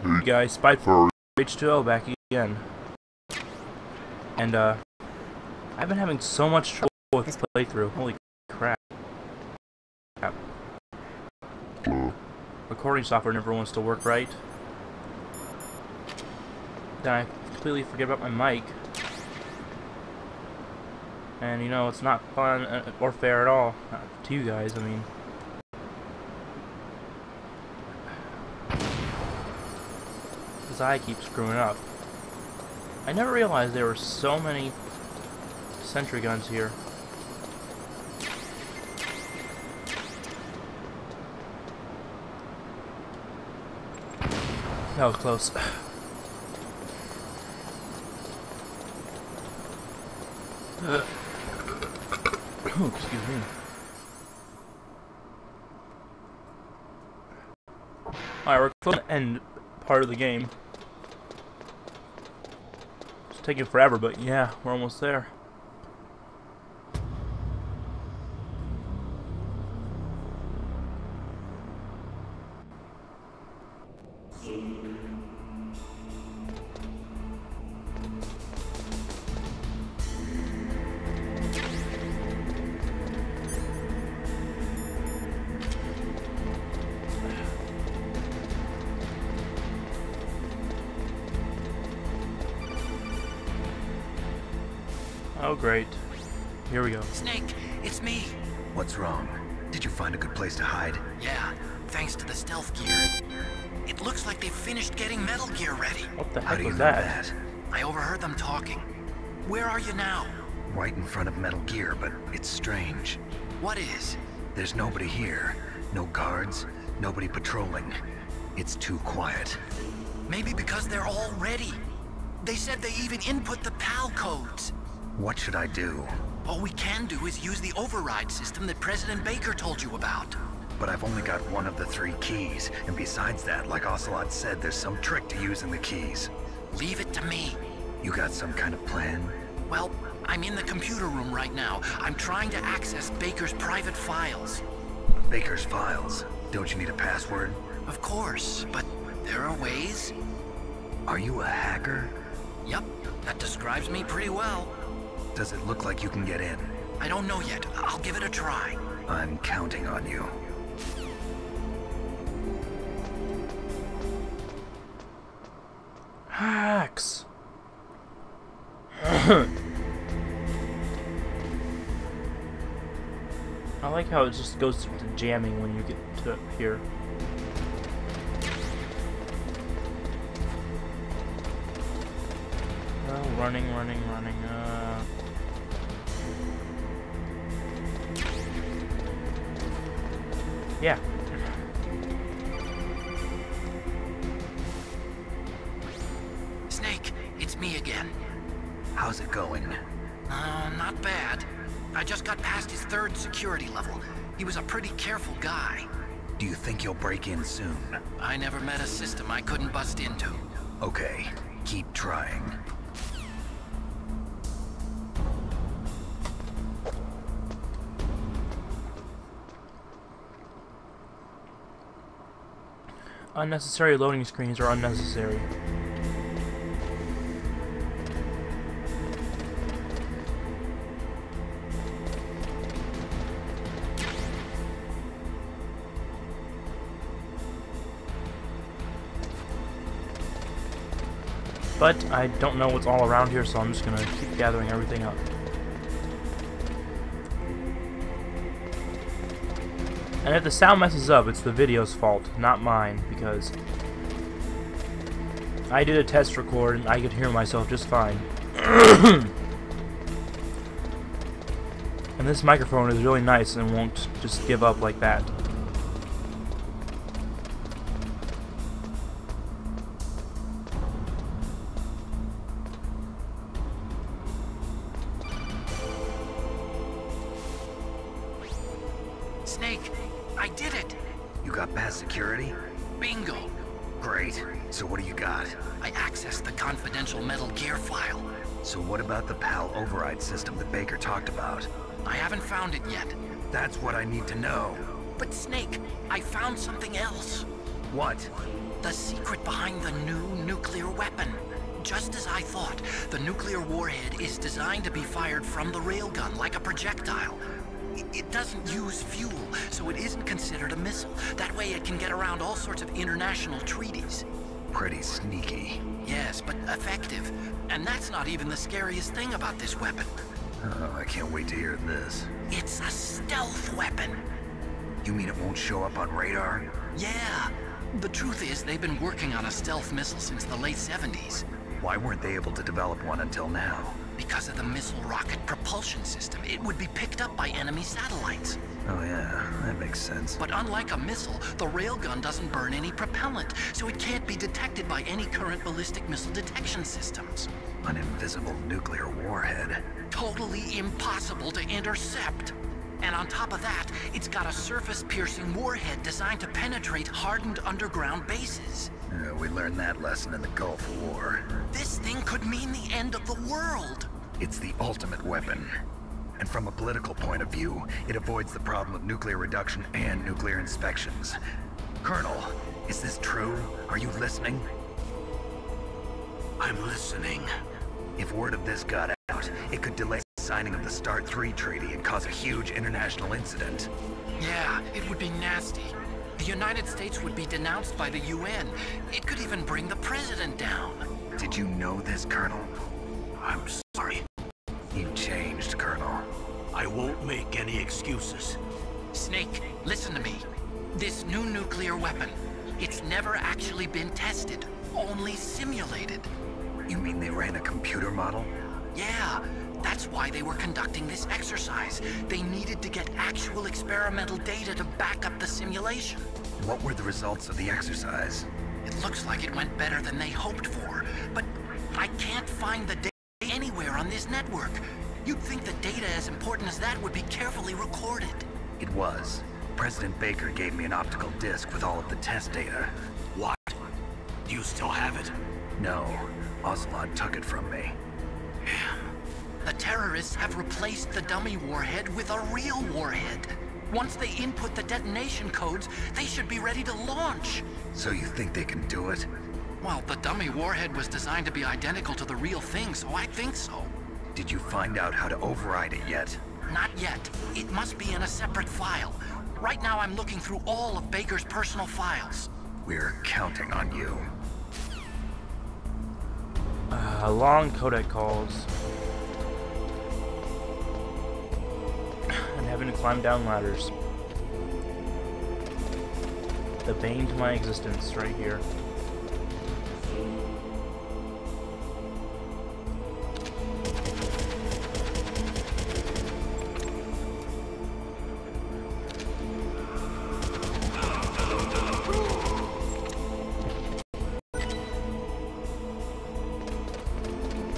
Hey guys, Spiteful H2O back again. And I've been having so much trouble with this playthrough. Holy crap. Recording software never wants to work right. Then I completely forget about my mic. And you know, it's not fun or fair at all. Not to you guys, I mean. Because I keep screwing up. I never realized there were so many sentry guns here. That was close. Oh, excuse me. Alright, we're close to the end part of the game. It's taking forever, but yeah, we're almost there. Oh great. Here we go. Snake, it's me. What's wrong? Did you find a good place to hide? Yeah, thanks to the stealth gear. It looks like they've finished getting Metal Gear ready. What the How heck do you was know that? that? I overheard them talking. Where are you now? Right in front of Metal Gear, but it's strange. What is? There's nobody here. No guards, nobody patrolling. It's too quiet. Maybe because they're all ready. They said they even input the PAL codes. What should I do? All we can do is use the override system that President Baker told you about. But I've only got one of the 3 keys, and besides that, like Ocelot said, there's some trick to using the keys. Leave it to me. You got some kind of plan? Well, I'm in the computer room right now. I'm trying to access Baker's private files. Baker's files? Don't you need a password? Of course, but there are ways. Are you a hacker? Yep, that describes me pretty well. Does it look like you can get in? I don't know yet. I'll give it a try. I'm counting on you. Hacks. I like how it just goes to jamming when you get to here. Running. Yeah. Snake, it's me again. How's it going? Not bad. I just got past his 3rd security level. He was a pretty careful guy. Do you think you'll break in soon? I never met a system I couldn't bust into. Okay, keep trying. Unnecessary loading screens are unnecessary. But I don't know what's all around here, so I'm just gonna keep gathering everything up. And if the sound messes up, it's the video's fault, not mine, because I did a test record and I could hear myself just fine. And this microphone is really nice and won't just give up like that. Snake, I did it! You got past security? Bingo! Great. So what do you got? I accessed the confidential Metal Gear file. So what about the PAL override system that Baker talked about? I haven't found it yet. That's what I need to know. But Snake, I found something else. What? The secret behind the new nuclear weapon. Just as I thought, the nuclear warhead is designed to be fired from the railgun like a projectile. It doesn't use fuel, so it isn't considered a missile. That way it can get around all sorts of international treaties. Pretty sneaky. Yes, but effective. And that's not even the scariest thing about this weapon. Oh, I can't wait to hear this. It's a stealth weapon. You mean it won't show up on radar? Yeah. The truth is, they've been working on a stealth missile since the late 70s. Why weren't they able to develop one until now? Because of the missile rocket propulsion system, it would be picked up by enemy satellites. Oh yeah, that makes sense. But unlike a missile, the railgun doesn't burn any propellant, so it can't be detected by any current ballistic missile detection systems. An invisible nuclear warhead. Totally impossible to intercept. And on top of that, it's got a surface-piercing warhead designed to penetrate hardened underground bases. We learned that lesson in the Gulf War. This thing could mean the end of the world. It's the ultimate weapon. And from a political point of view, it avoids the problem of nuclear reduction and nuclear inspections. Colonel, is this true? Are you listening? I'm listening. If word of this got out, it could delay the signing of the START 3 treaty and cause a huge international incident. Yeah, it would be nasty. The United States would be denounced by the UN. It could even bring the president down. Did you know this, Colonel? I'm sorry. You changed, Colonel. I won't make any excuses. Snake, listen to me. This new nuclear weapon, it's never actually been tested, only simulated. You mean they ran a computer model? Yeah, that's why they were conducting this exercise. They needed to get actual experimental data to back up the simulation. What were the results of the exercise? It looks like it went better than they hoped for, but I can't find the data anywhere on this network. You'd think the data as important as that would be carefully recorded. It was. President Baker gave me an optical disc with all of the test data. What? Do you still have it? No, Ocelot took it from me. The terrorists have replaced the dummy warhead with a real warhead. Once they input the detonation codes, they should be ready to launch. So you think they can do it? Well, the dummy warhead was designed to be identical to the real thing, so I think so. Did you find out how to override it yet? Not yet. It must be in a separate file. Right now I'm looking through all of Baker's personal files. We're counting on you. Long codec calls. And having to climb down ladders. The bane to my existence right here.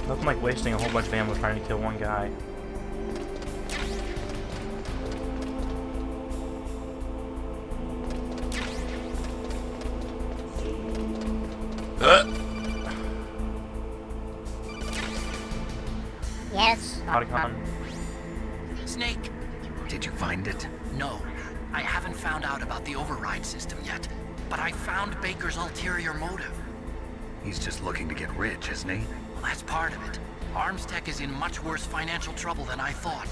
I'm like wasting a whole bunch of ammo trying to kill one guy. Yes. Autocon. Snake! Did you find it? No, I haven't found out about the override system yet, but I found Baker's ulterior motive. He's just looking to get rich, isn't he? Well, that's part of it. Armstech is in much worse financial trouble than I thought.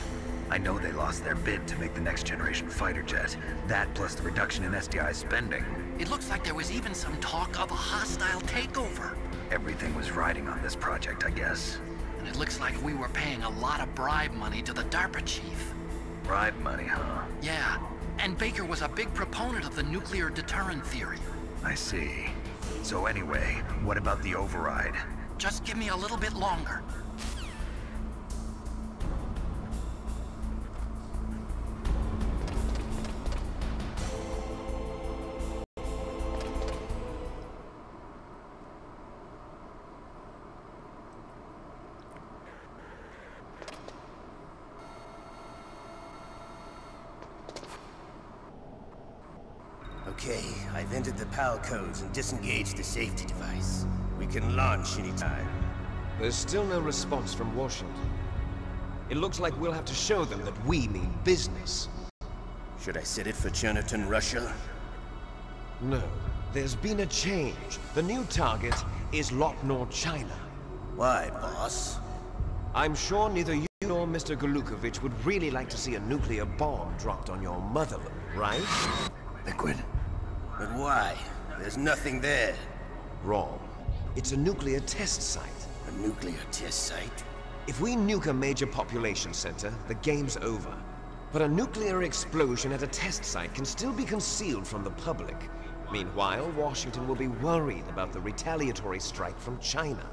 I know they lost their bid to make the next generation fighter jet. That plus the reduction in SDI spending. It looks like there was even some talk of a hostile takeover. Everything was riding on this project, I guess. And it looks like we were paying a lot of bribe money to the DARPA chief. Bribe money, huh? Yeah, and Baker was a big proponent of the nuclear deterrent theory. I see. So anyway, what about the override? Just give me a little bit longer. Okay, I've entered the PAL codes and disengaged the safety device. We can launch anytime. There's still no response from Washington. It looks like we'll have to show them that we mean business. Should I set it for Cherniton, Russia? No. There's been a change. The new target is Locknor, China. Why, boss? I'm sure neither you nor Mr. Golukovich would really like to see a nuclear bomb dropped on your motherland, right? Liquid. But why? There's nothing there. Wrong. It's a nuclear test site. A nuclear test site? If we nuke a major population center, the game's over. But a nuclear explosion at a test site can still be concealed from the public. Meanwhile, Washington will be worried about the retaliatory strike from China.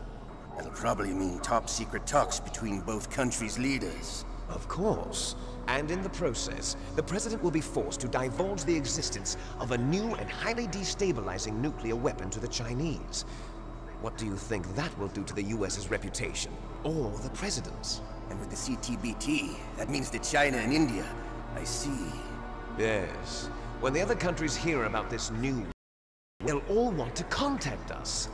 That'll probably mean top-secret talks between both countries' leaders. Of course. And in the process, the President will be forced to divulge the existence of a new and highly destabilizing nuclear weapon to the Chinese. What do you think that will do to the US's reputation? Or the President's? And with the CTBT, that means that China and India. I see. Yes. When the other countries hear about this new, they'll all want to contact us.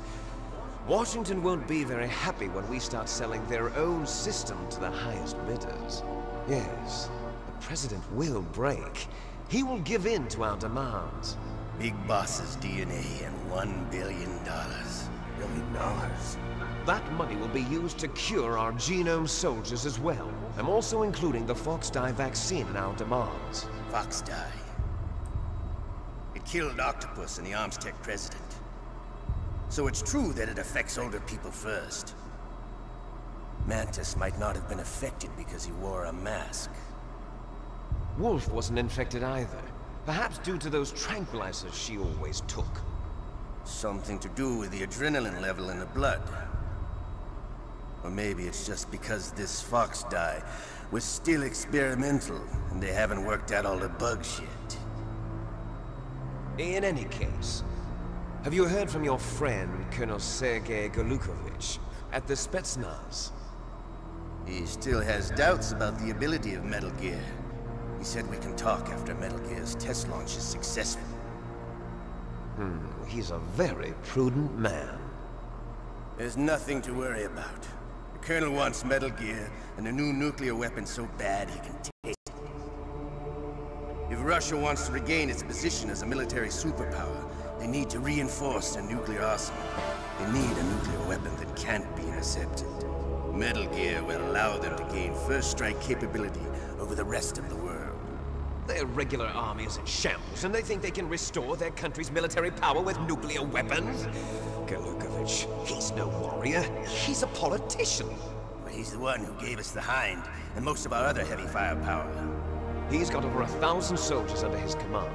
Washington won't be very happy when we start selling their own system to the highest bidders. Yes, the President will break. He will give in to our demands. Big Boss's DNA and $1 billion. $1 billion? That money will be used to cure our genome soldiers as well. I'm also including the Fox dye vaccine in our demands. Fox dye. It killed Octopus and the Armstech president. So it's true that it affects older people first. Mantis might not have been affected because he wore a mask. Wolf wasn't infected either. Perhaps due to those tranquilizers she always took. Something to do with the adrenaline level in the blood. Or maybe it's just because this Fox dye was still experimental and they haven't worked out all the bugs yet. In any case, have you heard from your friend, Colonel Sergei Golukovich, at the Spetsnaz? He still has doubts about the ability of Metal Gear. He said we can talk after Metal Gear's test launch is successful. He's a very prudent man. There's nothing to worry about. The Colonel wants Metal Gear and a new nuclear weapon so bad he can taste it. If Russia wants to regain its position as a military superpower, they need to reinforce their nuclear arsenal. They need a nuclear weapon that can't be intercepted. Metal Gear will allow them to gain first strike capability over the rest of the world. Their regular army is in shambles, and they think they can restore their country's military power with nuclear weapons? Golukovich, he's no warrior. He's a politician. Well, he's the one who gave us the Hind and most of our other heavy firepower. He's got over 1,000 soldiers under his command.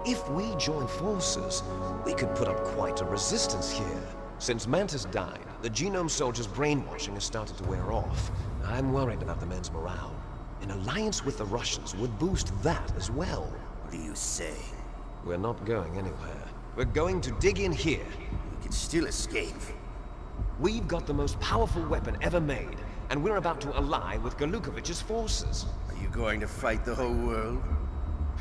If we join forces, we could put up quite a resistance here. Since Mantis died, the genome soldiers' brainwashing has started to wear off. I'm worried about the men's morale. An alliance with the Russians would boost that as well. What do you say? We're not going anywhere. We're going to dig in here. We can still escape. We've got the most powerful weapon ever made, and we're about to ally with Golukovich's forces. Are you going to fight the whole world?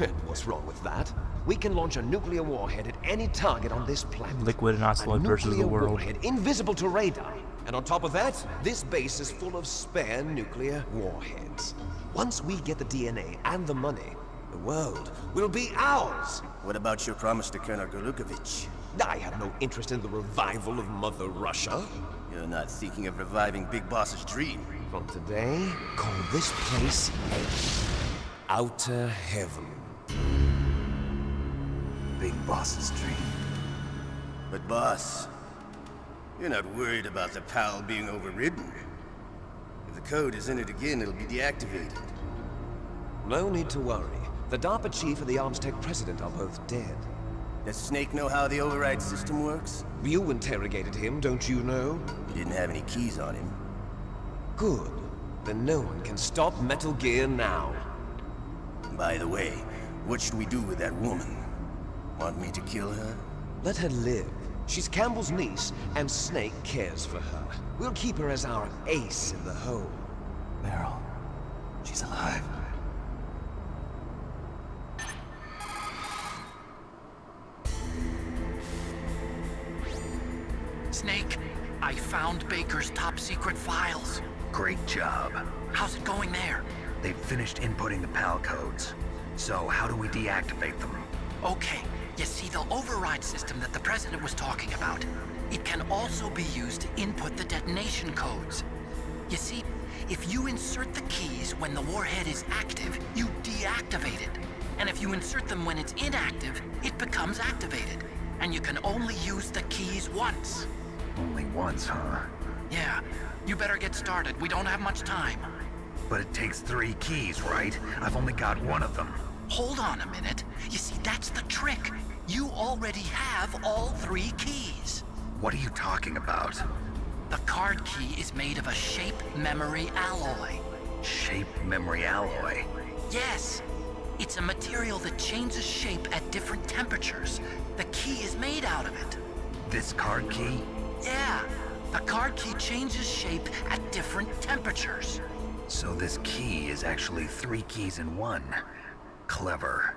And what's wrong with that? We can launch a nuclear warhead at any target on this planet. Liquid and Ocelot versus the world. Warhead, invisible to radar. And on top of that, this base is full of spare nuclear warheads. Once we get the DNA and the money, the world will be ours. What about your promise to Colonel Golukovich? I have no interest in the revival of Mother Russia. You're not thinking of reviving Big Boss's dream. From today, call this place Outer Heaven. Big Boss's dream. But boss, you're not worried about the PAL being overridden. If the code is entered again, it'll be deactivated. No need to worry. The DARPA chief and the Armstech president are both dead. Does Snake know how the override system works? You interrogated him, don't you know? He didn't have any keys on him. Good. Then no one can stop Metal Gear now. By the way, what should we do with that woman? Want me to kill her? Let her live. She's Campbell's niece, and Snake cares for her. We'll keep her as our ace in the hole. Meryl, she's alive. Snake, I found Baker's top-secret files. Great job. How's it going there? They've finished inputting the PAL codes. So how do we deactivate them? Okay, You see, the override system that the President was talking about, it can also be used to input the detonation codes. You see, if you insert the keys when the warhead is active, you deactivate it. And if you insert them when it's inactive, it becomes activated. And you can only use the keys once. Only once, huh? Yeah, you better get started. We don't have much time. But it takes 3 keys, right? I've only got 1 of them. Hold on a minute. You see, that's the trick. You already have all 3 keys. What are you talking about? The card key is made of a shape memory alloy. Shape memory alloy? Yes. It's a material that changes shape at different temperatures. The key is made out of it. This card key? Yeah. The card key changes shape at different temperatures. So this key is actually 3 keys in 1. Clever.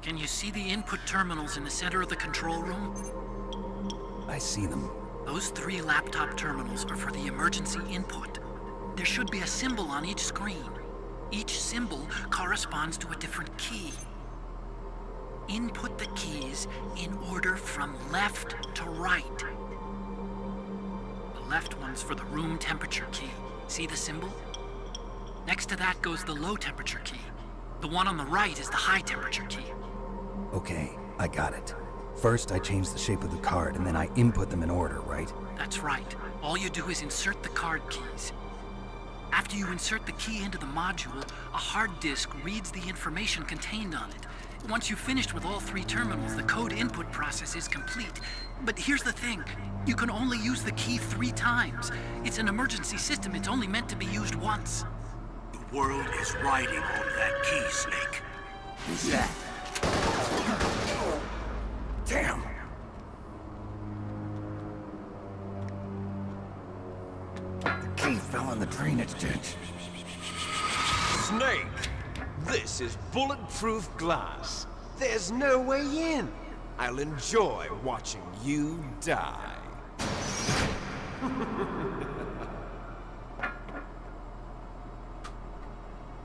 Can you see the input terminals in the center of the control room? I see them. Those 3 laptop terminals are for the emergency input. There should be a symbol on each screen. Each symbol corresponds to a different key. Input the keys in order from left to right. The left one's for the room temperature key. See the symbol? Next to that goes the low temperature key. The one on the right is the high temperature key. Okay, I got it. First, I change the shape of the card, and then I input them in order, right? That's right. All you do is insert the card keys. After you insert the key into the module, a hard disk reads the information contained on it. Once you've finished with all 3 terminals, the code input process is complete. But here's the thing. You can only use the key 3 times. It's an emergency system. It's only meant to be used once. The world is riding on that key, Snake. Who's that? Damn! The key fell in the drainage ditch. Snake! This is bulletproof glass. There's no way in. I'll enjoy watching you die.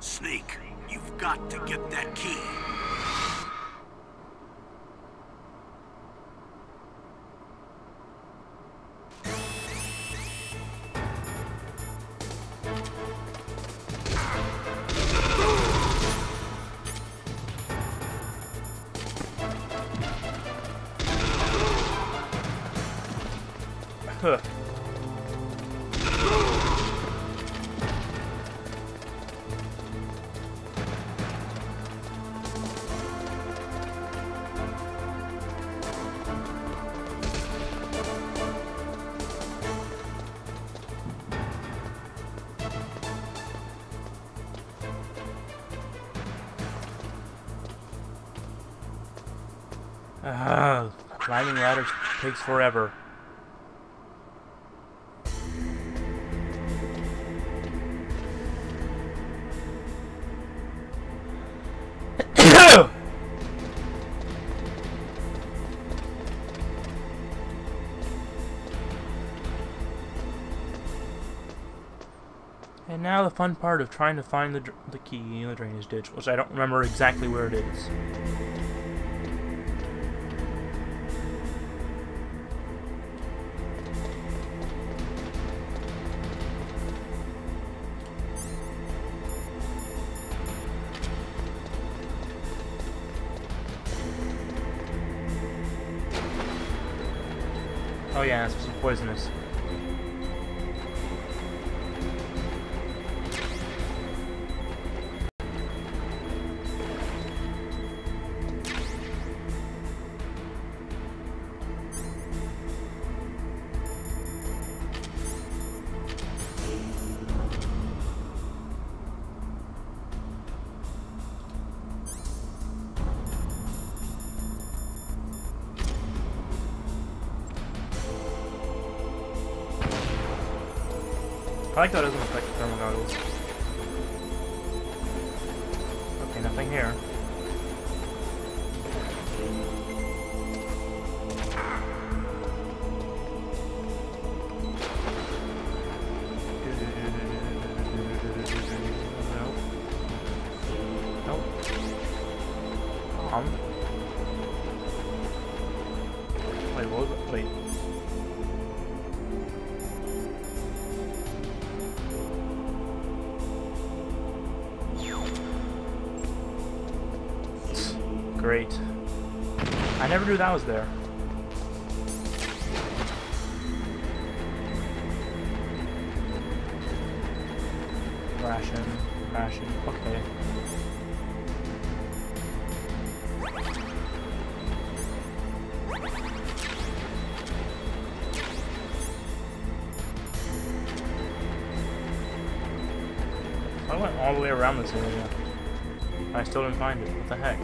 Snake, you've got to get that key. Huh. Climbing ladders takes forever. And now the fun part of trying to find the key in the drainage ditch, which I don't remember exactly where it is. Oh yeah, it's some poisonous. I like how it doesn't affect the thermal goggles. Okay, nothing here. Nope. Nope. bomb? Wait, what was it? Wait. Great. I never knew that was there. Ration, okay. I went all the way around this area. I still didn't find it. What the heck?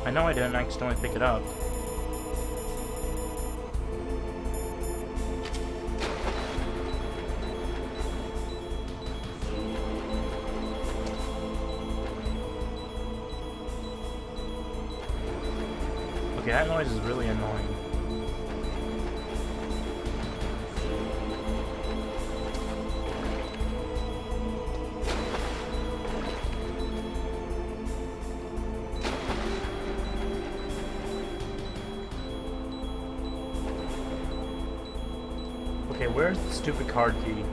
I know I didn't accidentally pick it up. Okay, that noise is really annoying. Okay, where's the stupid card key?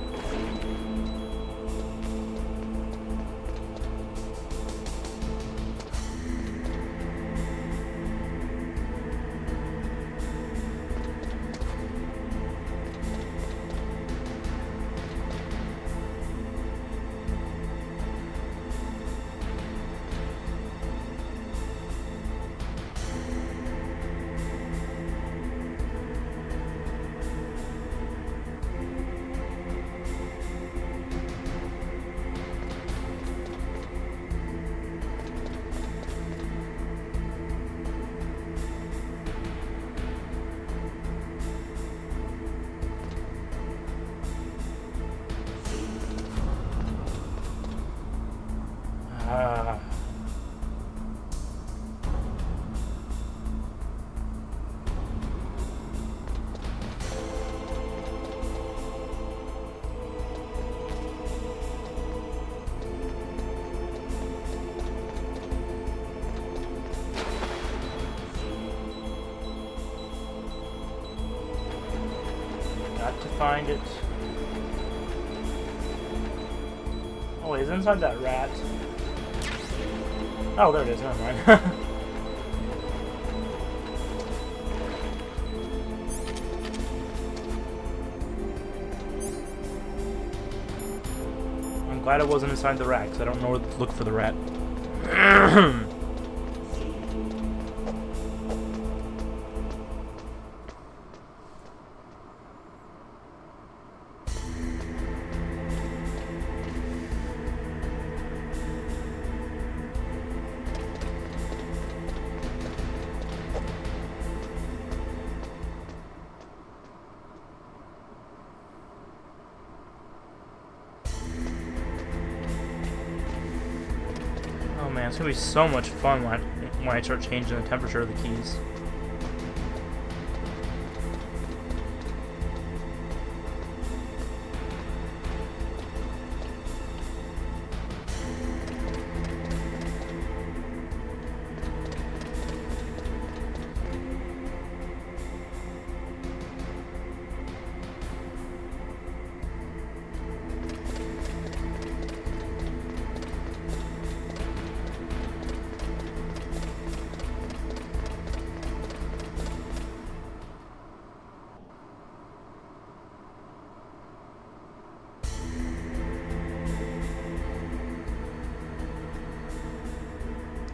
Got to find it. Oh, wait, it's inside that rat. Oh, there it is. Never mind. I'm glad it wasn't inside the rat, because I don't know where to look for the rat. Oh man, it's gonna be so much fun when I start changing the temperature of the keys.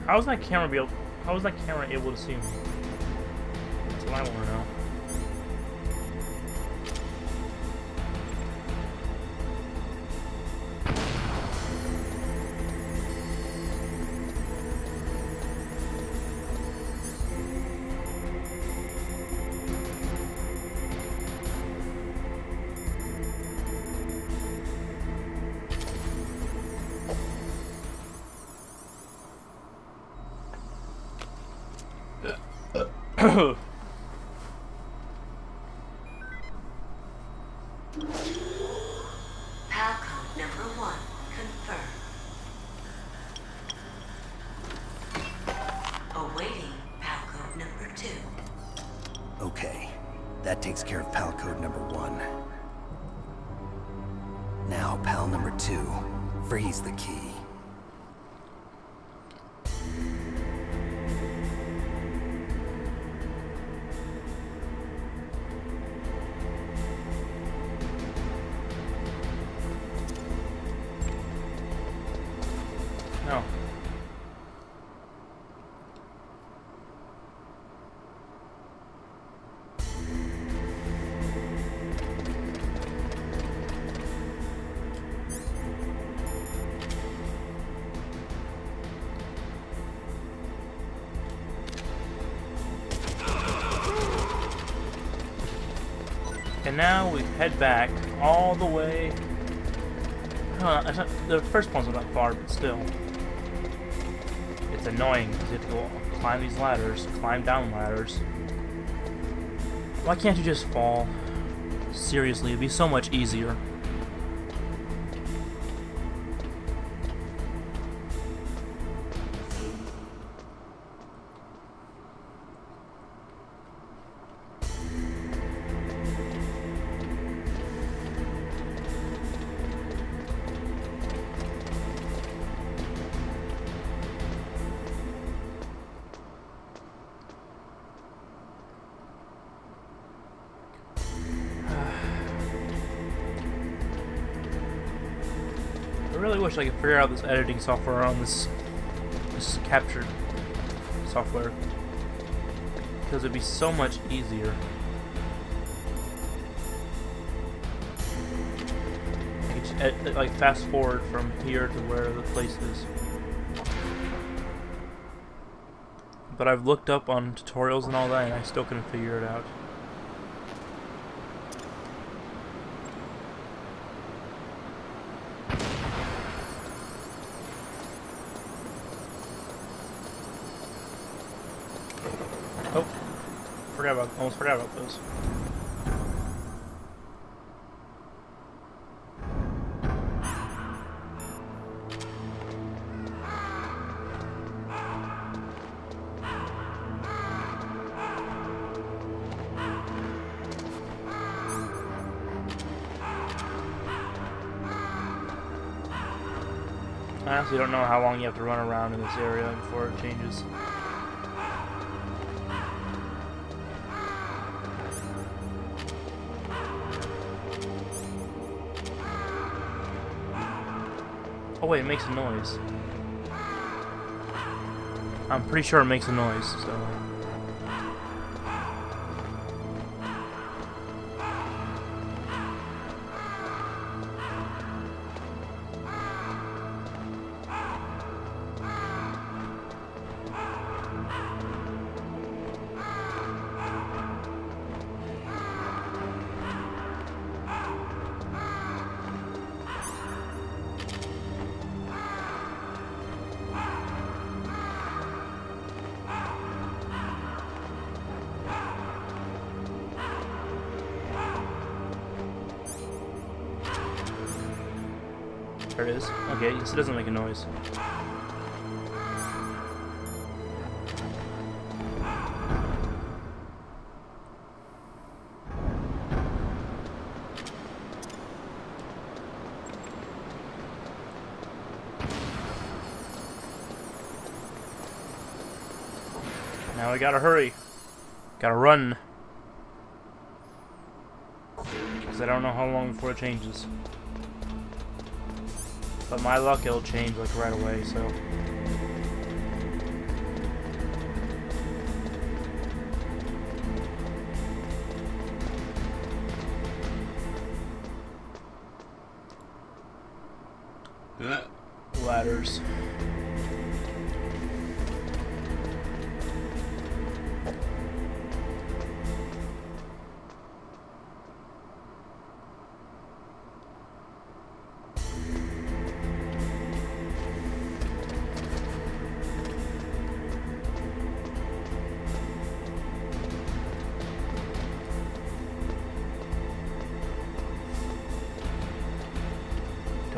How was that camera able to see me? That's what I want to know. PAL code number 1 confirmed. Awaiting PAL code number 2. Okay, that takes care of PAL code number 1. Now, PAL number 2, freeze the key. No. And now we head back all the way. The first one's not far, but still. It's annoying because you have to go climb these ladders, climb down ladders. Why can't you just fall? Seriously, it'd be so much easier. I really wish I could figure out this editing software on this capture software, because it'd be so much easier. I could just like fast forward from here to where the place is. But I've looked up on tutorials and all that, and I still couldn't figure it out. Oh, almost forgot about those. I honestly don't know how long you have to run around in this area before it changes. Oh wait, it makes a noise. I'm pretty sure it makes a noise, so... There it is. Okay, so it doesn't make a noise. Now we gotta hurry. Gotta run. Because I don't know how long before it changes. But my luck, it'll change like right away, so. Ladders.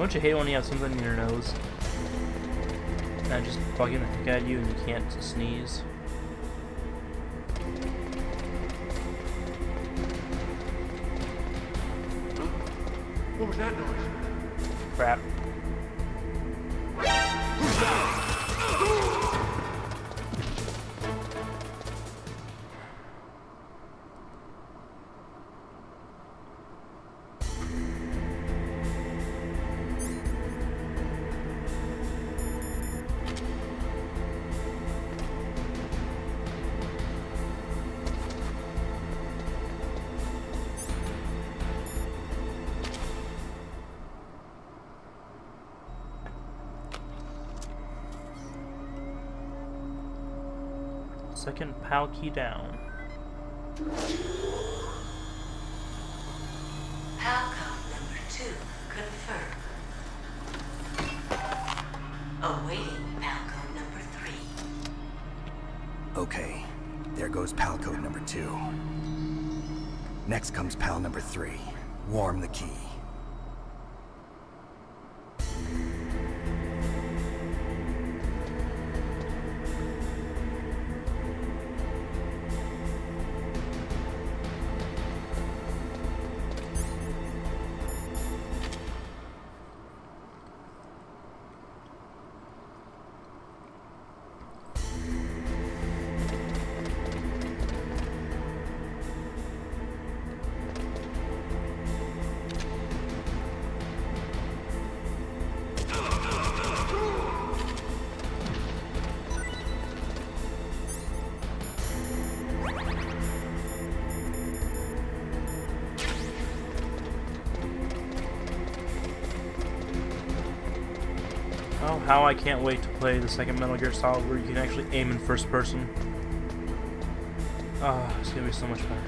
Don't you hate when you have something in your nose and just bugging the heck out of you and you can't sneeze? What was that noise? Crap. Who's that? Second PAL key down. PAL code number 2 confirmed. Awaiting PAL code number 3. Okay, there goes PAL code number 2. Next comes PAL number 3. Warm the key. Oh, how I can't wait to play the second Metal Gear Solid where you can actually aim in first person. Oh, it's gonna be so much better.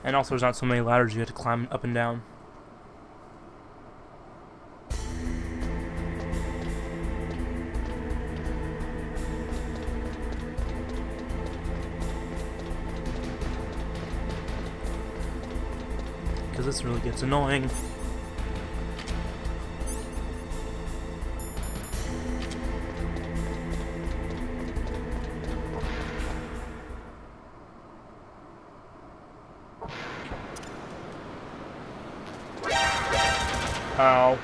And also there's not so many ladders you have to climb up and down. Because this really gets annoying. Ow.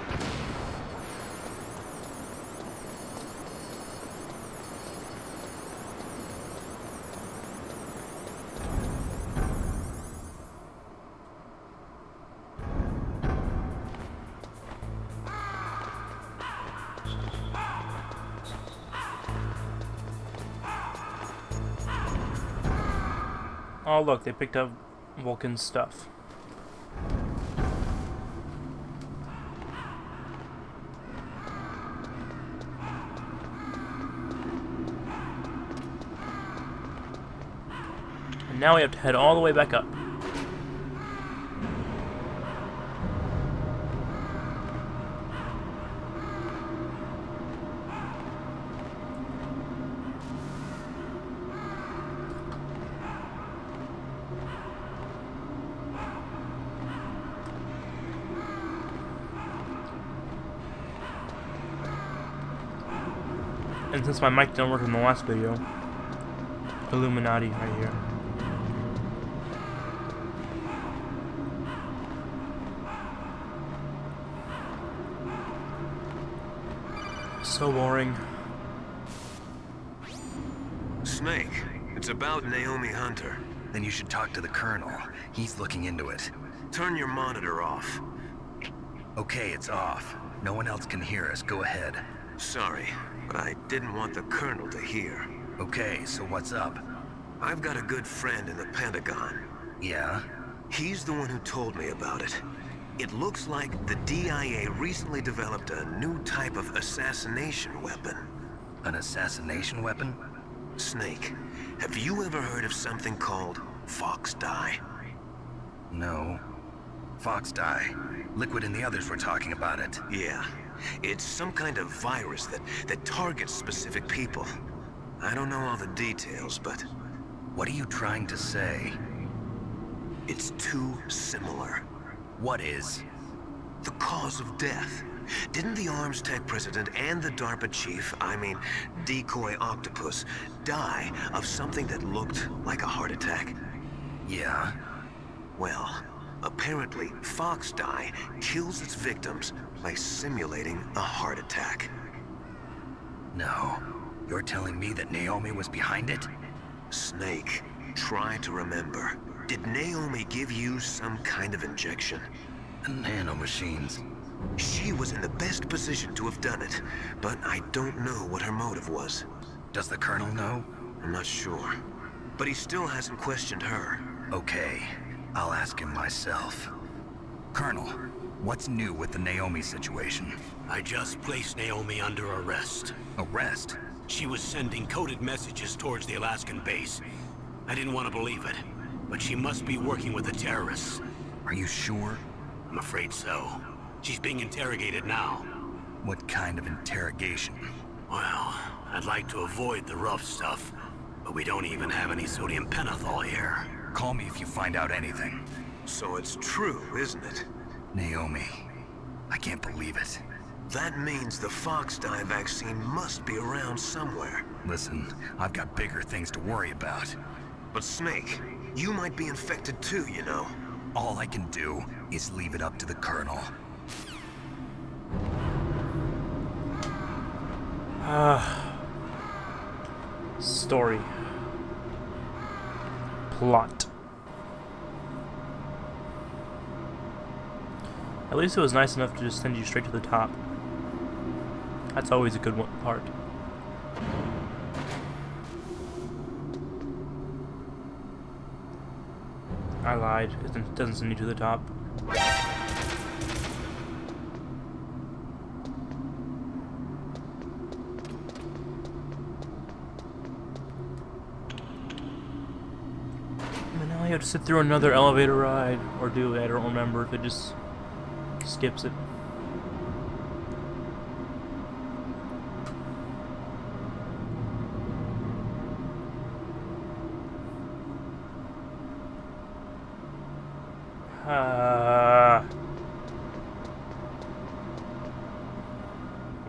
Oh look, they picked up Vulcan's stuff. And now we have to head all the way back up. And since my mic didn't work in the last video, Illuminati right here. So boring. Snake, it's about Naomi Hunter. Then you should talk to the Colonel. He's looking into it. Turn your monitor off. Okay, it's off. No one else can hear us. Go ahead. Sorry, but I didn't want the Colonel to hear. Okay, so what's up? I've got a good friend in the Pentagon. Yeah? He's the one who told me about it. It looks like the DIA recently developed a new type of assassination weapon. An assassination weapon? Snake, have you ever heard of something called fox dye? No. Fox dye. Liquid and the others were talking about it. Yeah. It's some kind of virus that targets specific people. I don't know all the details, but... What are you trying to say? It's too similar. What is? The cause of death. Didn't the Arms Tech president and the DARPA chief, Decoy Octopus, die of something that looked like a heart attack? Yeah. Well, apparently fox dye kills its victims by simulating a heart attack. No. You're telling me that Naomi was behind it? Snake, try to remember. Did Naomi give you some kind of injection? The nanomachines. She was in the best position to have done it, but I don't know what her motive was. Does the Colonel know? I'm not sure. But he still hasn't questioned her. Okay. I'll ask him myself. Colonel, what's new with the Naomi situation? I just placed Naomi under arrest. Arrest? She was sending coded messages towards the Alaskan base. I didn't want to believe it, but she must be working with the terrorists. Are you sure? I'm afraid so. She's being interrogated now. What kind of interrogation? Well, I'd like to avoid the rough stuff, but we don't even have any sodium pentothal here. Call me if you find out anything. So it's true, isn't it? Naomi, I can't believe it. That means the fox dye vaccine must be around somewhere. Listen, I've got bigger things to worry about. But Snake, you might be infected too, you know. All I can do is leave it up to the Colonel. Story. Plot. At least it was nice enough to just send you straight to the top. That's always a good part. I lied. It doesn't send you to the top. But now I have to sit through another elevator ride. Or do it, I don't remember if it just skips it.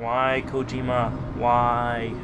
Why, Kojima? Why?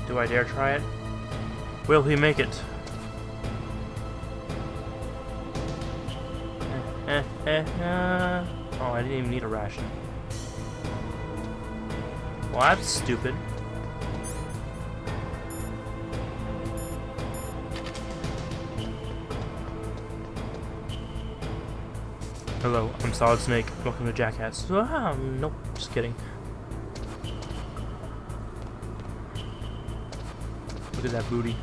Do I dare try it? Will he make it? Oh, I didn't even need a ration. Well, that's stupid. Hello, I'm Solid Snake. Welcome to Jackass. Nope, just kidding. Look at that booty.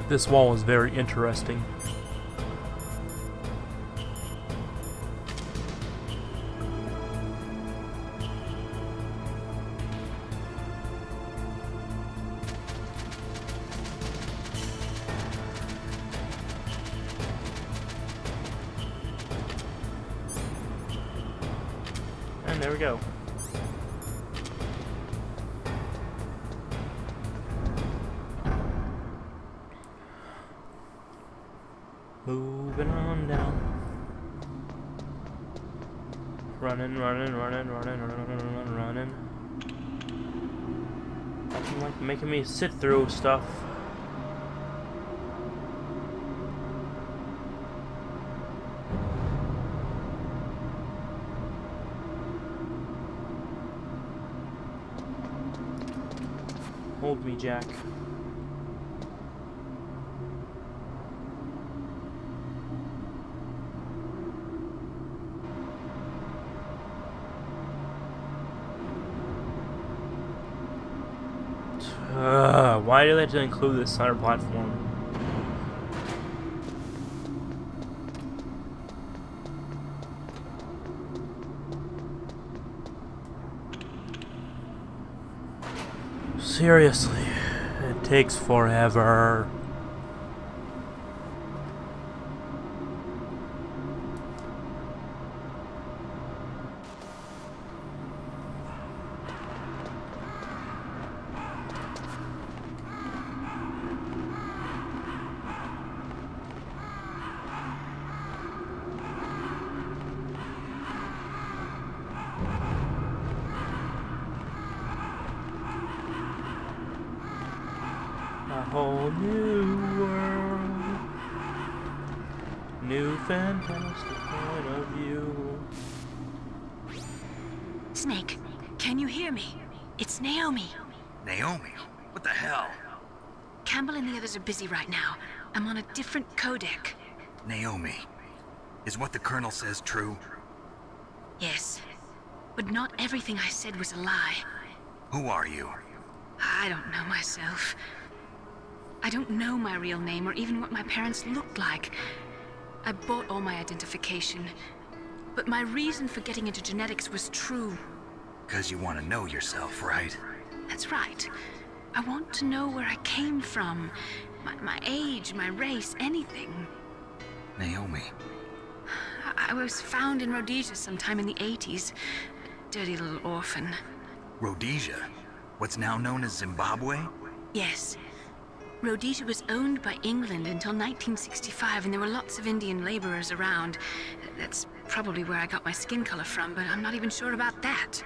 This wall is very interesting. And there we go. Moving on down. Running. Nothing like making me sit through stuff. Hold me, Jack. Why do they have to include this center platform? Seriously, it takes forever. A whole new world, new fantastic point of view. Snake, can you hear me? It's Naomi. Naomi? What the hell? Campbell and the others are busy right now. I'm on a different codec. Naomi, is what the Colonel says true? Yes, but not everything I said was a lie. Who are you? I don't know myself. I don't know my real name or even what my parents looked like. I bought all my identification. But my reason for getting into genetics was true. Because you want to know yourself, right? That's right. I want to know where I came from. My age, my race, anything. Naomi. I was found in Rhodesia sometime in the 80s. A dirty little orphan. Rhodesia? What's now known as Zimbabwe? Yes. Rhodesia was owned by England until 1965, and there were lots of Indian laborers around. That's probably where I got my skin color from, but I'm not even sure about that.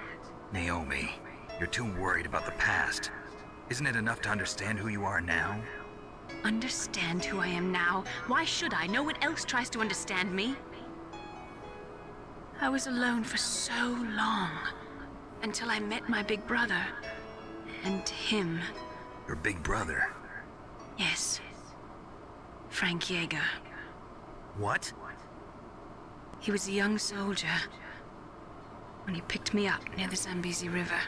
Naomi, you're too worried about the past. Isn't it enough to understand who you are now? Understand who I am now? Why should I? No one else tries to understand me. I was alone for so long, until I met my big brother, and him. Your big brother? Yes. Frank Yeager. What? He was a young soldier when he picked me up near the Zambezi River.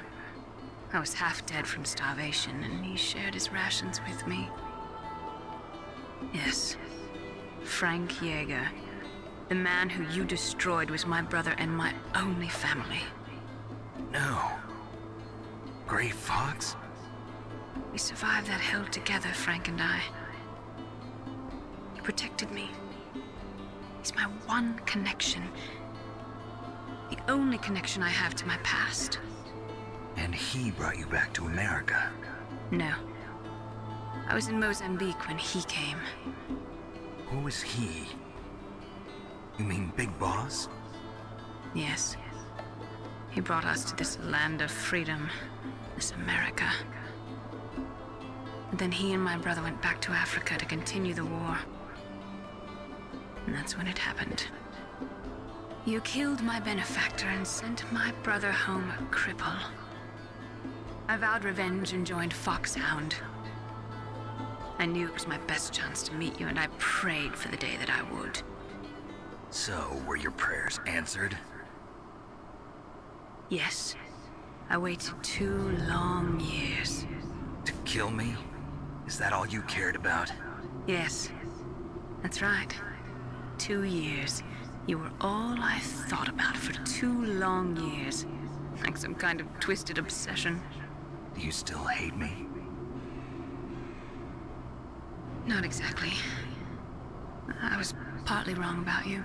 I was half dead from starvation, and he shared his rations with me. Yes, Frank Yeager. The man who you destroyed was my brother and my only family. No. Gray Fox? We survived that hell together, Frank and I. He protected me. He's my one connection. The only connection I have to my past. And he brought you back to America? No. I was in Mozambique when he came. Who is he? You mean Big Boss? Yes. He brought us to this land of freedom, this America. And then he and my brother went back to Africa to continue the war. And that's when it happened. You killed my benefactor and sent my brother home a cripple. I vowed revenge and joined Foxhound. I knew it was my best chance to meet you, and I prayed for the day that I would. So, were your prayers answered? Yes. I waited 2 long years. To kill me? Is that all you cared about? Yes. That's right. 2 years. You were all I thought about for 2 long years. Like some kind of twisted obsession. Do you still hate me? Not exactly. I was partly wrong about you.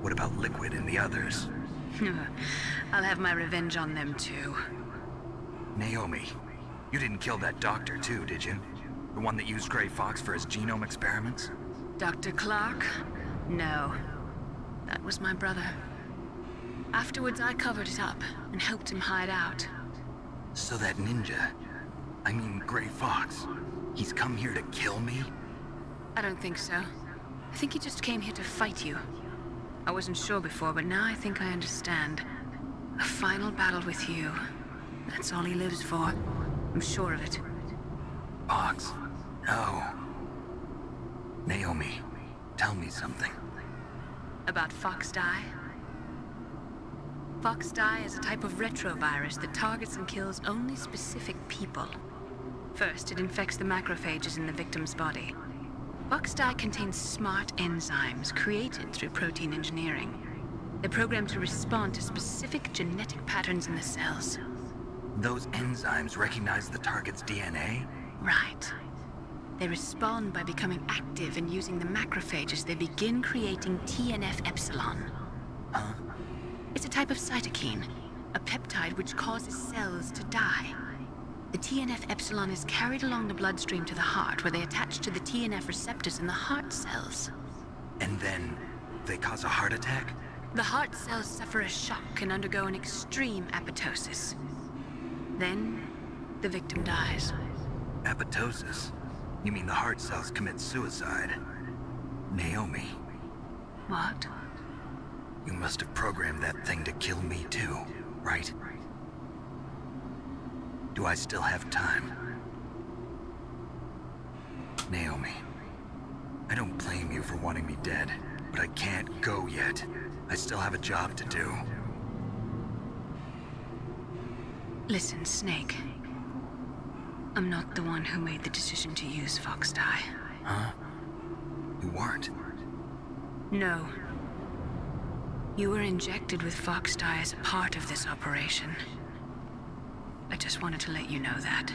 What about Liquid and the others? I'll have my revenge on them too. Naomi, you didn't kill that doctor too, did you? The one that used Gray Fox for his genome experiments? Dr. Clark? No. That was my brother. Afterwards, I covered it up and helped him hide out. So that ninja, I mean Gray Fox, he's come here to kill me? I don't think so. I think he just came here to fight you. I wasn't sure before, but now I think I understand. A final battle with you. That's all he lives for. I'm sure of it. Fox? No. Naomi, tell me something. About Fox Die? Fox Die is a type of retrovirus that targets and kills only specific people. First, it infects the macrophages in the victim's body. Fox Die contains smart enzymes created through protein engineering. They're programmed to respond to specific genetic patterns in the cells. Those enzymes recognize the target's DNA? Right. They respond by becoming active and using the macrophages. They begin creating TNF-epsilon. Huh? It's a type of cytokine, a peptide which causes cells to die. The TNF-epsilon is carried along the bloodstream to the heart, where they attach to the TNF receptors in the heart cells. And then they cause a heart attack? The heart cells suffer a shock and undergo an extreme apoptosis. Then, the victim dies. Apoptosis? You mean the heart cells commit suicide? Naomi. What? You must have programmed that thing to kill me too, right? Do I still have time? Naomi, I don't blame you for wanting me dead, but I can't go yet. I still have a job to do. Listen, Snake. I'm not the one who made the decision to use Fox Die. Huh? You weren't? No. You were injected with Fox Die as a part of this operation. I just wanted to let you know that.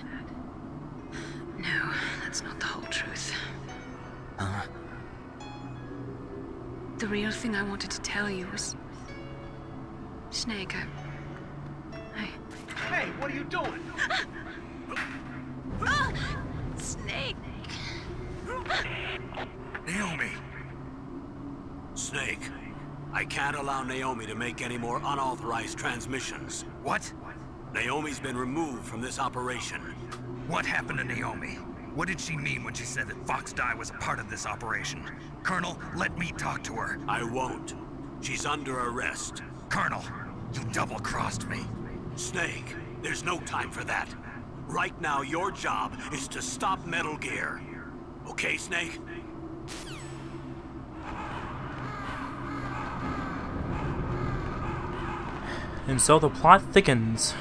No, that's not the whole truth. Huh? The real thing I wanted to tell you was... Snake, Hey, what are you doing? Snake! Naomi! Snake, I can't allow Naomi to make any more unauthorized transmissions. What? Naomi's been removed from this operation. What happened to Naomi? What did she mean when she said that Fox Die was a part of this operation? Colonel, let me talk to her. I won't. She's under arrest. Colonel, you double-crossed me. Snake, there's no time for that. Right now, your job is to stop Metal Gear. Okay, Snake? And so the plot thickens.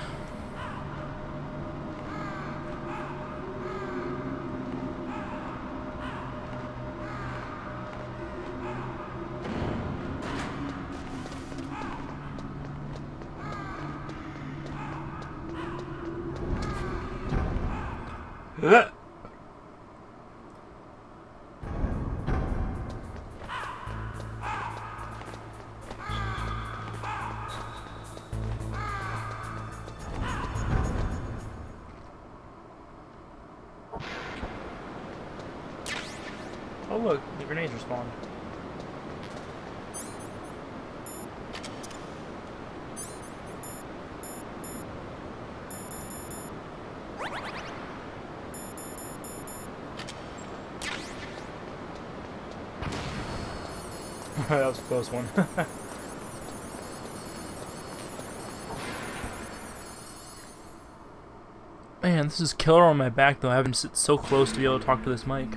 Oh look, the grenades respawn. That was a close one. Man, this is killer on my back though. I haven't sit so close to be able to talk to this mic.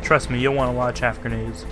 Trust me, you'll want to watch half grenades.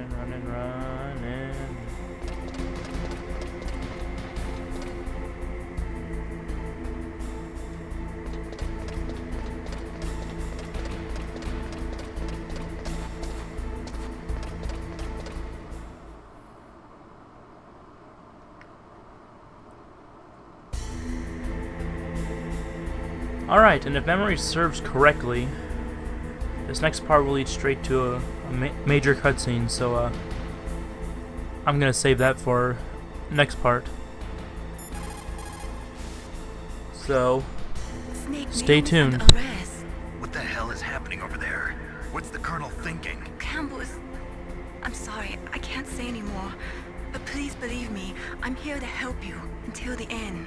running, running, running. Alright, and if memory serves correctly, this next part will lead straight to a major cutscene, so I'm gonna save that for next part. So, stay tuned. What the hell is happening over there? What's the Colonel thinking? Campbell is... I'm sorry, I can't say anymore. But please believe me, I'm here to help you until the end.